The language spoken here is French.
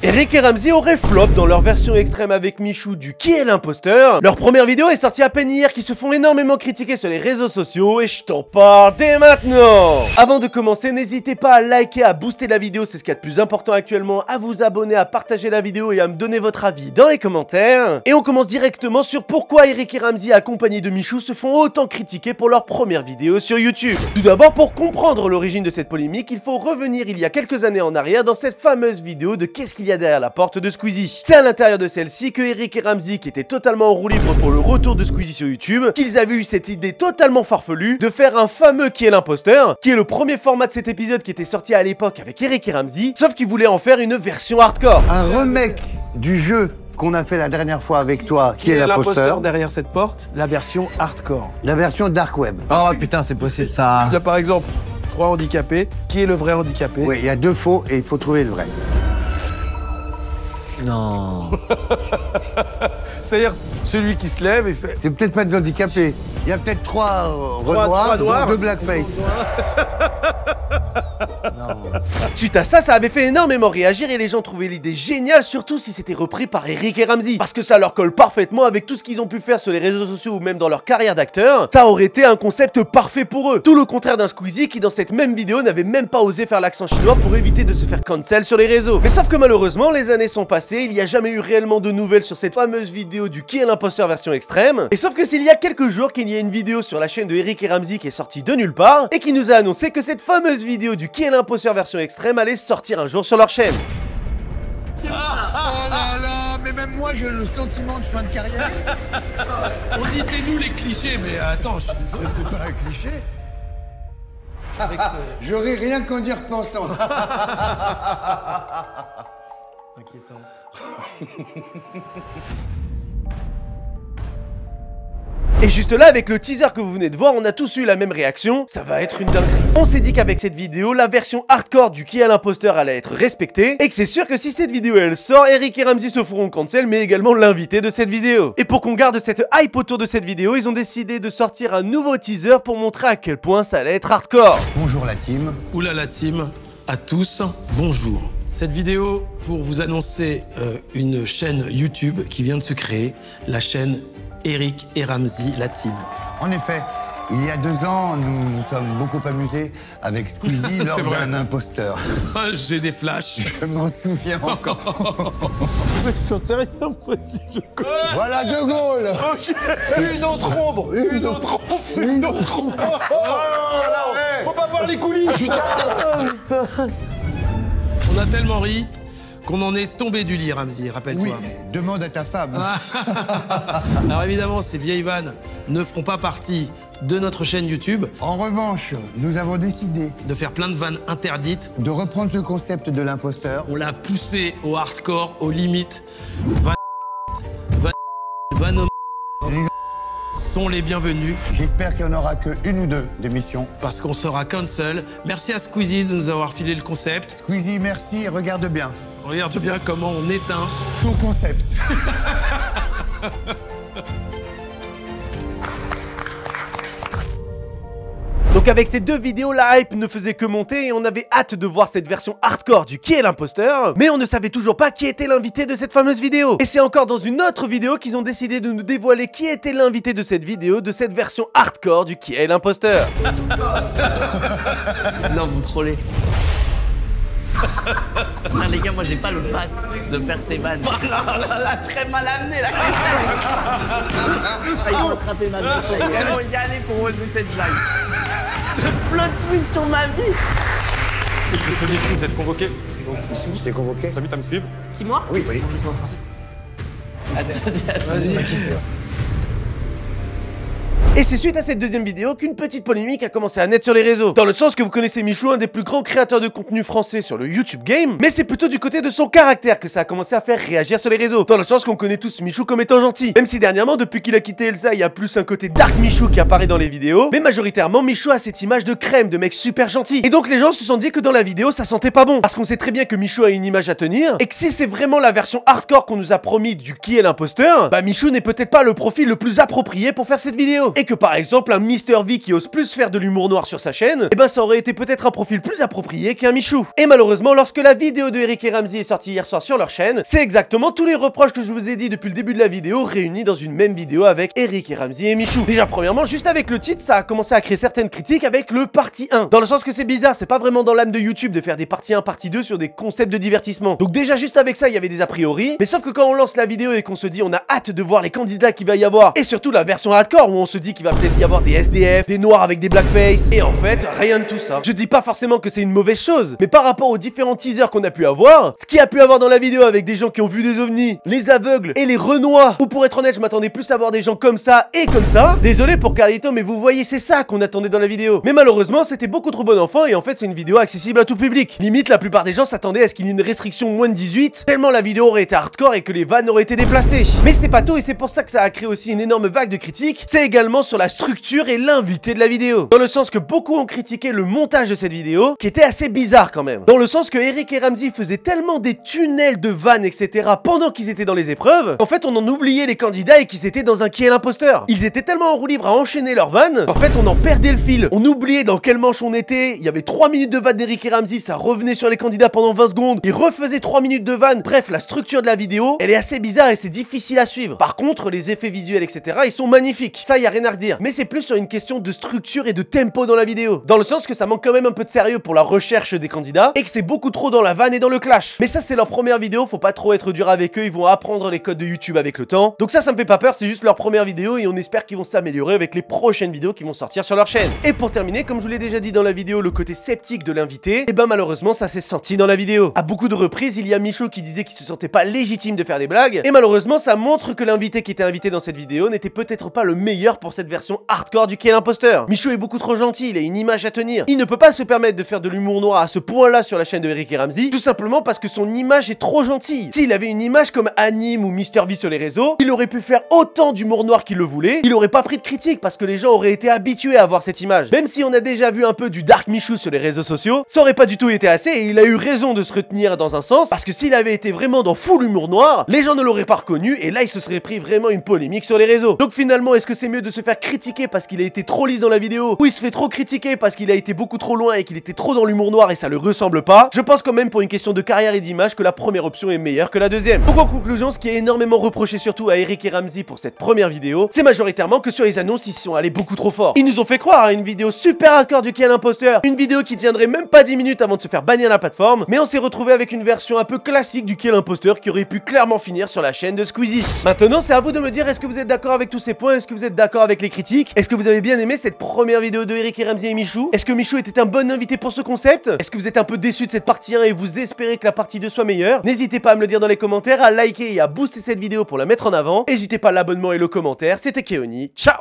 Eric et Ramzy auraient flop dans leur version extrême avec Michou du Qui est l'imposteur. Leur première vidéo est sortie à peine hier, qui se font énormément critiquer sur les réseaux sociaux et je t'en parle dès maintenant. Avant de commencer, n'hésitez pas à liker, à booster la vidéo, c'est ce qu'il y a de plus important actuellement, à vous abonner, à partager la vidéo et à me donner votre avis dans les commentaires. Et on commence directement sur pourquoi Eric et Ramzy accompagnés de Michou se font autant critiquer pour leur première vidéo sur YouTube. Tout d'abord, pour comprendre l'origine de cette polémique, il faut revenir il y a quelques années en arrière dans cette fameuse vidéo de Qu'est-ce qu'il y a derrière la porte de Squeezie. C'est à l'intérieur de celle-ci que Eric et Ramzy, qui étaient totalement en roue libre pour le retour de Squeezie sur YouTube, qu'ils avaient eu cette idée totalement farfelue de faire un fameux Qui est l'imposteur, qui est le premier format de cet épisode qui était sorti à l'époque avec Eric et Ramzy, sauf qu'ils voulaient en faire une version hardcore. Un remake du jeu qu'on a fait la dernière fois avec toi, Qui est l'imposteur. Derrière cette porte, la version hardcore. La version dark web. Oh putain, c'est possible ça. Il y a par exemple 3 handicapés. Qui est le vrai handicapé? Oui, il y a 2 faux et il faut trouver le vrai. Non. C'est-à-dire celui qui se lève et fait... C'est peut-être pas des handicapés. Il y a peut-être 3 renoirs, dont 2 blackface. Suite à ça, ça avait fait énormément réagir et les gens trouvaient l'idée géniale, surtout si c'était repris par Eric et Ramzy, parce que ça leur colle parfaitement avec tout ce qu'ils ont pu faire sur les réseaux sociaux ou même dans leur carrière d'acteur. Ça aurait été un concept parfait pour eux. Tout le contraire d'un Squeezie qui dans cette même vidéo n'avait même pas osé faire l'accent chinois pour éviter de se faire cancel sur les réseaux. Mais sauf que malheureusement, les années sont passées, il n'y a jamais eu réellement de nouvelles sur cette fameuse vidéo du Qui est l'imposteur version extrême. Et sauf que c'est il y a quelques jours qu'il y a une vidéo sur la chaîne de Eric et Ramzy qui est sortie de nulle part et qui nous a annoncé que cette fameuse vidéo du Qui est l'imposteur version extrême allait sortir un jour sur leur chaîne. Oh là là, mais même moi j'ai le sentiment de fin de carrière. On dit c'est nous les clichés, mais attends, je suis désolé. C'est pas un cliché. Je ris rien qu'en y repensant. Inquiétant. Et juste là, avec le teaser que vous venez de voir, on a tous eu la même réaction, ça va être une dinguerie. On s'est dit qu'avec cette vidéo, la version hardcore du Qui est l'imposteur allait être respectée, et que c'est sûr que si cette vidéo elle sort, Eric et Ramzy se feront cancel, mais également l'invité de cette vidéo. Et pour qu'on garde cette hype autour de cette vidéo, ils ont décidé de sortir un nouveau teaser pour montrer à quel point ça allait être hardcore. Bonjour la team. Oula la team, à tous, bonjour. Cette vidéo pour vous annoncer une chaîne YouTube qui vient de se créer, la chaîne Eric et Ramzy, la team. En effet, il y a 2 ans, nous nous sommes beaucoup amusés avec Squeezie lors d'un imposteur. J'ai des flashs. Je m'en souviens encore. J'en sais rien, moi, si je connais. Voilà De Gaulle. Ok. Une autre ombre. Une autre ombre. Une autre ombre. Faut pas voir les coulisses. Putain. On a tellement ri qu'on en est tombé du lit, Ramzy, rappelle-toi. Oui, demande à ta femme. Alors évidemment, ces vieilles vannes ne feront pas partie de notre chaîne YouTube. En revanche, nous avons décidé De faire plein de vannes interdites. de reprendre ce concept de l'imposteur. On l'a poussé au hardcore, aux limites. Vannes Les- sont les bienvenus J'espère qu'il n'y en aura que 1 ou 2 d'émissions. parce qu'on sera cancel. Merci à Squeezie de nous avoir filé le concept. Squeezie, merci et regarde bien. Regarde bien comment on éteint. Ton concept. Donc avec ces 2 vidéos, la hype ne faisait que monter et on avait hâte de voir cette version hardcore du Qui est l'imposteur, mais on ne savait toujours pas qui était l'invité de cette fameuse vidéo. Et c'est encore dans une autre vidéo qu'ils ont décidé de nous dévoiler qui était l'invité de cette vidéo, de cette version hardcore du Qui est l'imposteur. Non, vous trollez. Non les gars, moi j'ai pas le pass de faire ces vannes. Oh là là là, très mal amené là. Ils vont attraper ma vie. Ils vont y aller pour oser cette blague. Plot twist sur ma vie. Monsieur Michou, vous êtes convoqué. Je t'ai convoqué. Je t'invite à me suivre. Qui moi? Oui, oui. Vas-y. Et c'est suite à cette deuxième vidéo qu'une petite polémique a commencé à naître sur les réseaux. Dans le sens que vous connaissez Michou, un des plus grands créateurs de contenu français sur le YouTube Game, mais c'est plutôt du côté de son caractère que ça a commencé à faire réagir sur les réseaux. Dans le sens qu'on connaît tous Michou comme étant gentil. Même si dernièrement, depuis qu'il a quitté Elsa, il y a plus un côté dark Michou qui apparaît dans les vidéos, mais majoritairement Michou a cette image de crème, de mec super gentil. Et donc les gens se sont dit que dans la vidéo ça sentait pas bon, parce qu'on sait très bien que Michou a une image à tenir, et que si c'est vraiment la version hardcore qu'on nous a promis du Qui est l'imposteur, bah Michou n'est peut-être pas le profil le plus approprié pour faire cette vidéo. Et que par exemple un Mr V qui ose plus faire de l'humour noir sur sa chaîne, eh ben ça aurait été peut-être un profil plus approprié qu'un Michou. Et malheureusement, lorsque la vidéo de Eric et Ramzy est sortie hier soir sur leur chaîne, c'est exactement tous les reproches que je vous ai dit depuis le début de la vidéo réunis dans une même vidéo avec Eric et Ramzy et Michou. Déjà premièrement, juste avec le titre, ça a commencé à créer certaines critiques avec le partie 1. Dans le sens que c'est bizarre, c'est pas vraiment dans l'âme de YouTube de faire des parties 1, partie 2 sur des concepts de divertissement. Donc déjà juste avec ça, il y avait des a priori, mais sauf que quand on lance la vidéo et qu'on se dit on a hâte de voir les candidats qu'il va y avoir, et surtout la version hardcore où on se dit qu'il va peut-être y avoir des SDF, des noirs avec des blackface, et en fait, rien de tout ça. Je dis pas forcément que c'est une mauvaise chose, mais par rapport aux différents teasers qu'on a pu avoir, ce qu'il y a pu avoir dans la vidéo avec des gens qui ont vu des ovnis, les aveugles et les renois, ou pour être honnête, je m'attendais plus à voir des gens comme ça et comme ça. Désolé pour Carlito, mais vous voyez, c'est ça qu'on attendait dans la vidéo. Mais malheureusement, c'était beaucoup trop bon enfant, et en fait, c'est une vidéo accessible à tout public. Limite, la plupart des gens s'attendaient à ce qu'il y ait une restriction moins de 18, tellement la vidéo aurait été hardcore et que les vannes auraient été déplacées. Mais c'est pas tout, et c'est pour ça que ça a créé aussi une énorme vague de critiques. C'est également sur la structure et l'invité de la vidéo. Dans le sens que beaucoup ont critiqué le montage de cette vidéo, qui était assez bizarre quand même. Dans le sens que Eric et Ramzy faisaient tellement des tunnels de vannes, etc. pendant qu'ils étaient dans les épreuves, en fait on en oubliait les candidats et qu'ils étaient dans un qui est l'imposteur. Ils étaient tellement en roue libre à enchaîner leurs vannes, en fait on en perdait le fil. On oubliait dans quelle manche on était, il y avait 3 minutes de vannes d'Eric et Ramzy, ça revenait sur les candidats pendant 20 secondes, ils refaisaient 3 minutes de vannes. Bref, la structure de la vidéo, elle est assez bizarre et c'est difficile à suivre. Par contre, les effets visuels, etc., ils sont magnifiques. Ça, y a rien à redire. Mais c'est plus sur une question de structure et de tempo dans la vidéo. Dans le sens que ça manque quand même un peu de sérieux pour la recherche des candidats et que c'est beaucoup trop dans la vanne et dans le clash. Mais ça, c'est leur première vidéo, faut pas trop être dur avec eux, ils vont apprendre les codes de YouTube avec le temps. Donc ça me fait pas peur, c'est juste leur première vidéo et on espère qu'ils vont s'améliorer avec les prochaines vidéos qui vont sortir sur leur chaîne. Et pour terminer, comme je vous l'ai déjà dit dans la vidéo, le côté sceptique de l'invité, et ben malheureusement, ça s'est senti dans la vidéo. À beaucoup de reprises, il y a Michou qui disait qu'il se sentait pas légitime de faire des blagues, et malheureusement, ça montre que l'invité qui était invité dans cette vidéo n'était peut-être pas le meilleur pour cette version hardcore du qui est l'imposteur. Michou est beaucoup trop gentil, il a une image à tenir. Il ne peut pas se permettre de faire de l'humour noir à ce point-là sur la chaîne de Eric et Ramzy, tout simplement parce que son image est trop gentille. S'il avait une image comme Anime ou Mr V sur les réseaux, il aurait pu faire autant d'humour noir qu'il le voulait, il aurait pas pris de critique parce que les gens auraient été habitués à voir cette image. Même si on a déjà vu un peu du dark Michou sur les réseaux sociaux, ça aurait pas du tout été assez et il a eu raison de se retenir dans un sens, parce que s'il avait été vraiment dans full humour noir, les gens ne l'auraient pas reconnu et là il se serait pris vraiment une polémique sur les réseaux. Donc finalement, est-ce que c'est mieux de se faire critiquer parce qu'il a été trop lisse dans la vidéo, ou il se fait trop critiquer parce qu'il a été beaucoup trop loin et qu'il était trop dans l'humour noir et ça le ressemble pas? Je pense quand même pour une question de carrière et d'image que la première option est meilleure que la deuxième. Donc en conclusion, ce qui est énormément reproché surtout à Eric et Ramzy pour cette première vidéo, c'est majoritairement que sur les annonces ils sont allés beaucoup trop fort. Ils nous ont fait croire à une vidéo super hardcore du qui est l'imposteur, une vidéo qui tiendrait même pas 10 minutes avant de se faire bannir la plateforme, mais on s'est retrouvé avec une version un peu classique du qui est l'imposteur qui aurait pu clairement finir sur la chaîne de Squeezie. Maintenant c'est à vous de me dire, est-ce que vous êtes d'accord avec tous ces points? Est-ce que vous êtes d'accord avec les critiques? Est-ce que vous avez bien aimé cette première vidéo de Eric et Ramzy et Michou? Est-ce que Michou était un bon invité pour ce concept? Est-ce que vous êtes un peu déçu de cette partie 1 et vous espérez que la partie 2 soit meilleure? N'hésitez pas à me le dire dans les commentaires, à liker et à booster cette vidéo pour la mettre en avant. N'hésitez pas à l'abonnement et le commentaire. C'était Keoni, ciao!